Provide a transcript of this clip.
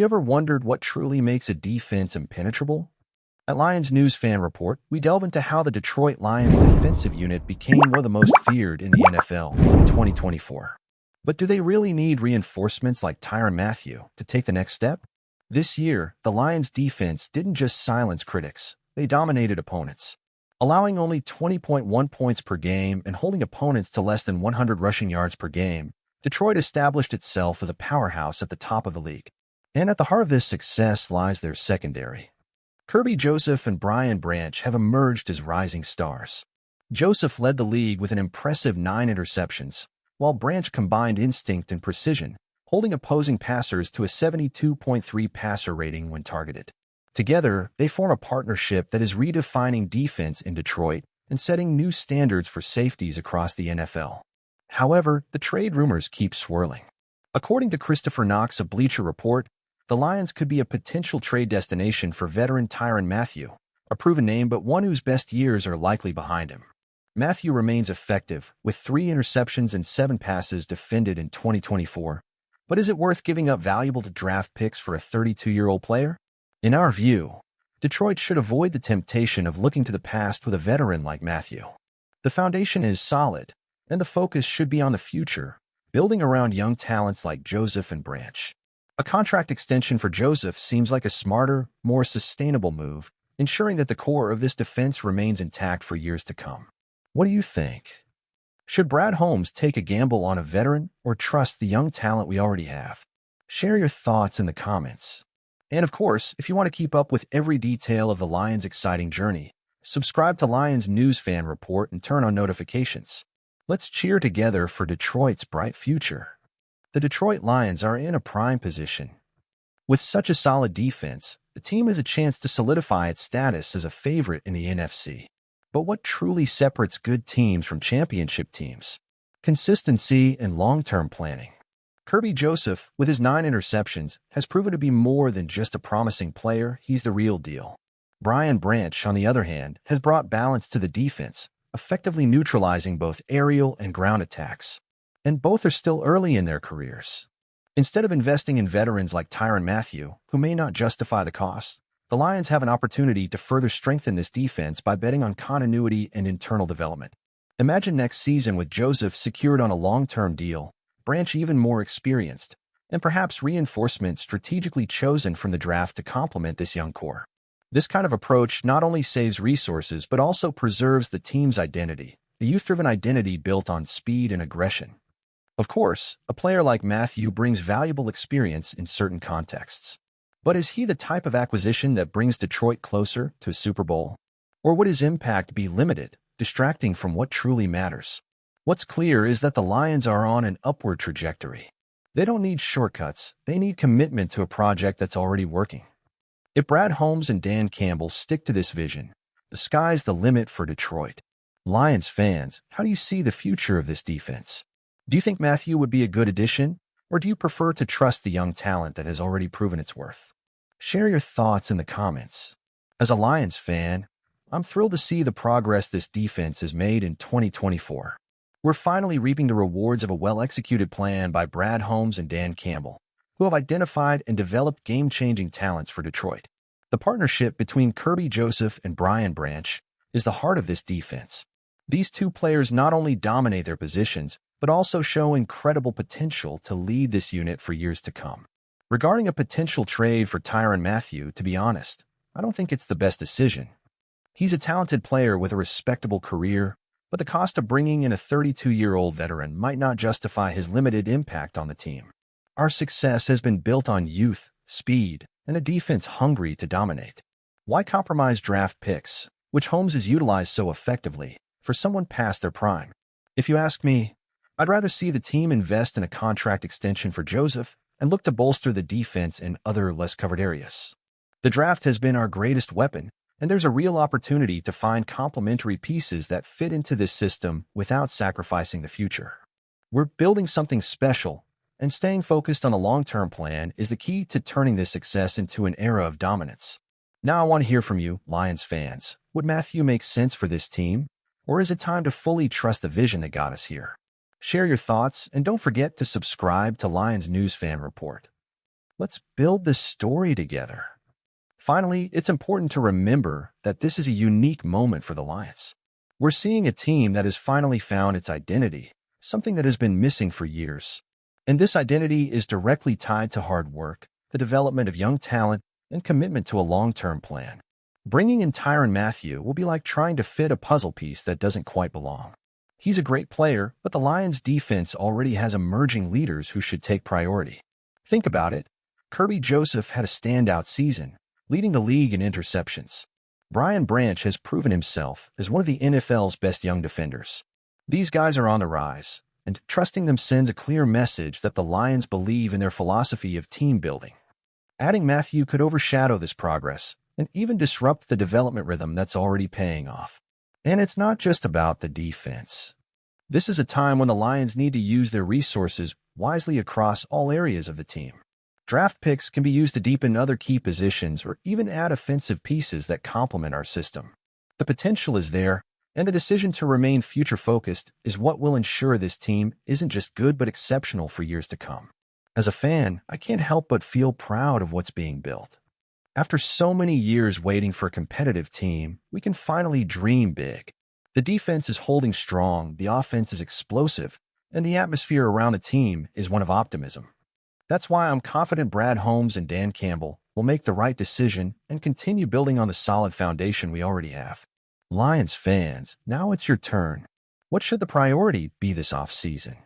ever wondered what truly makes a defense impenetrable? At Lions News Fan Report, we delve into how the Detroit Lions defensive unit became one of the most feared in the NFL in 2024. But do they really need reinforcements like Tyrann Mathieu to take the next step? This year, the Lions defense didn't just silence critics, they dominated opponents. Allowing only 20.1 points per game and holding opponents to less than 100 rushing yards per game, Detroit established itself as a powerhouse at the top of the league. And at the heart of this success lies their secondary. Kerby Joseph and Brian Branch have emerged as rising stars. Joseph led the league with an impressive 9 interceptions, while Branch combined instinct and precision, holding opposing passers to a 72.3 passer rating when targeted. Together, they form a partnership that is redefining defense in Detroit and setting new standards for safeties across the NFL. However, the trade rumors keep swirling. According to Christopher Knox of Bleacher Report, the Lions could be a potential trade destination for veteran Tyrann Mathieu, a proven name but one whose best years are likely behind him. Mathieu remains effective, with 3 interceptions and 7 passes defended in 2024. But is it worth giving up valuable draft picks for a 32-year-old player? In our view, Detroit should avoid the temptation of looking to the past with a veteran like Mathieu. The foundation is solid, and the focus should be on the future, building around young talents like Joseph and Branch. A contract extension for Joseph seems like a smarter, more sustainable move, ensuring that the core of this defense remains intact for years to come. What do you think? Should Brad Holmes take a gamble on a veteran or trust the young talent we already have? Share your thoughts in the comments. And of course, if you want to keep up with every detail of the Lions' exciting journey, subscribe to Lions News Fan Report and turn on notifications. Let's cheer together for Detroit's bright future. The Detroit Lions are in a prime position. With such a solid defense, the team has a chance to solidify its status as a favorite in the NFC. But what truly separates good teams from championship teams? Consistency and long-term planning. Kerby Joseph, with his 9 interceptions, has proven to be more than just a promising player. He's the real deal. Brian Branch, on the other hand, has brought balance to the defense, effectively neutralizing both aerial and ground attacks. And both are still early in their careers. Instead of investing in veterans like Tyrann Mathieu, who may not justify the cost, the Lions have an opportunity to further strengthen this defense by betting on continuity and internal development. Imagine next season with Joseph secured on a long-term deal, Branch even more experienced, and perhaps reinforcements strategically chosen from the draft to complement this young core. This kind of approach not only saves resources but also preserves the team's identity, a youth-driven identity built on speed and aggression. Of course, a player like Mathieu brings valuable experience in certain contexts. But is he the type of acquisition that brings Detroit closer to a Super Bowl? Or would his impact be limited, distracting from what truly matters? What's clear is that the Lions are on an upward trajectory. They don't need shortcuts, they need commitment to a project that's already working. If Brad Holmes and Dan Campbell stick to this vision, the sky's the limit for Detroit. Lions fans, how do you see the future of this defense? Do you think Mathieu would be a good addition, or do you prefer to trust the young talent that has already proven its worth? Share your thoughts in the comments. As a Lions fan, I'm thrilled to see the progress this defense has made in 2024. We're finally reaping the rewards of a well-executed plan by Brad Holmes and Dan Campbell, who have identified and developed game-changing talents for Detroit. The partnership between Kerby Joseph and Brian Branch is the heart of this defense. These two players not only dominate their positions, but also show incredible potential to lead this unit for years to come. Regarding a potential trade for Tyrann Mathieu, to be honest, I don't think it's the best decision. He's a talented player with a respectable career, but the cost of bringing in a 32-year-old veteran might not justify his limited impact on the team. Our success has been built on youth, speed, and a defense hungry to dominate. Why compromise draft picks, which Holmes has utilized so effectively, for someone past their prime? If you ask me, I'd rather see the team invest in a contract extension for Joseph and look to bolster the defense in other less covered areas. The draft has been our greatest weapon, and there's a real opportunity to find complementary pieces that fit into this system without sacrificing the future. We're building something special, and staying focused on a long-term plan is the key to turning this success into an era of dominance. Now I want to hear from you, Lions fans. Would Mathieu make sense for this team, or is it time to fully trust the vision that got us here? Share your thoughts, and don't forget to subscribe to Lions News Fan Report. Let's build this story together. Finally, it's important to remember that this is a unique moment for the Lions. We're seeing a team that has finally found its identity, something that has been missing for years. And this identity is directly tied to hard work, the development of young talent, and commitment to a long-term plan. Bringing in Tyrann Mathieu will be like trying to fit a puzzle piece that doesn't quite belong. He's a great player, but the Lions' defense already has emerging leaders who should take priority. Think about it. Kirby Joseph had a standout season, leading the league in interceptions. Brian Branch has proven himself as one of the NFL's best young defenders. These guys are on the rise, and trusting them sends a clear message that the Lions believe in their philosophy of team building. Adding Mathieu could overshadow this progress and even disrupt the development rhythm that's already paying off. And it's not just about the defense. This is a time when the Lions need to use their resources wisely across all areas of the team. Draft picks can be used to deepen other key positions or even add offensive pieces that complement our system. The potential is there, and the decision to remain future-focused is what will ensure this team isn't just good but exceptional for years to come. As a fan, I can't help but feel proud of what's being built. After so many years waiting for a competitive team, we can finally dream big. The defense is holding strong, the offense is explosive, and the atmosphere around the team is one of optimism. That's why I'm confident Brad Holmes and Dan Campbell will make the right decision and continue building on the solid foundation we already have. Lions fans, now it's your turn. What should the priority be this offseason?